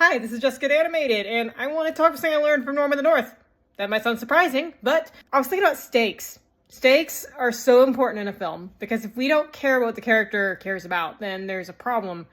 Hi, this is Jessica Animated, and I want to talk about something I learned from Norm in the North. That might sound surprising, but I was thinking about stakes. Stakes are so important in a film, because if we don't care what the character cares about, then there's a problem,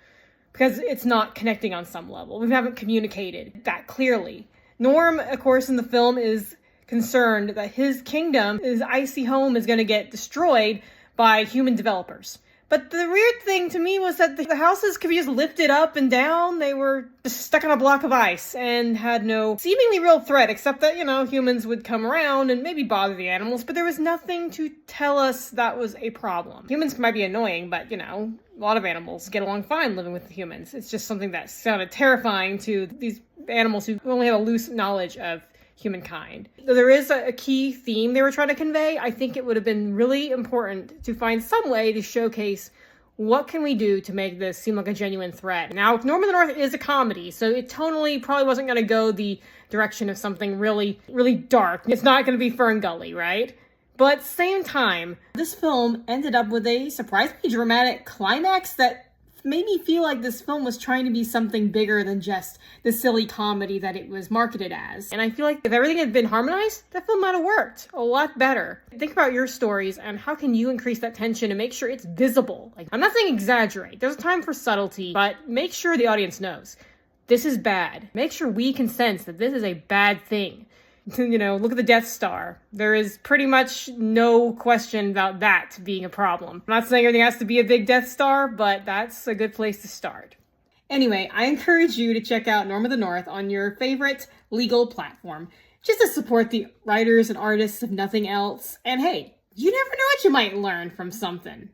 because it's not connecting on some level. We haven't communicated that clearly. Norm, of course, in the film is concerned that his kingdom, his icy home, is going to get destroyed by human developers. But the weird thing to me was that the houses could be just lifted up and down. They were just stuck on a block of ice and had no seemingly real threat, except that, humans would come around and maybe bother the animals, but there was nothing to tell us that was a problem. Humans might be annoying, but, a lot of animals get along fine living with the humans. It's just something that sounded terrifying to these animals who only have a loose knowledge of humankind. Though there is a key theme they were trying to convey, I think it would have been really important to find some way to showcase what can we do to make this seem like a genuine threat. Now, Norm in the North is a comedy, so it tonally probably wasn't going to go the direction of something really, really dark. It's not going to be Fern Gully, right? But at the same time, this film ended up with a surprisingly dramatic climax that made me feel like this film was trying to be something bigger than just the silly comedy that it was marketed as. And I feel like if everything had been harmonized, that film might have worked a lot better. Think about your stories and how can you increase that tension and make sure it's visible. I'm not saying exaggerate. There's a time for subtlety, but make sure the audience knows this is bad. Make sure we can sense that this is a bad thing. Look at the Death Star. There is pretty much no question about that being a problem. I'm not saying everything has to be a big Death Star, but that's a good place to start. Anyway, I encourage you to check out Norm of the North on your favorite legal platform, just to support the writers and artists if nothing else. And hey, you never know what you might learn from something.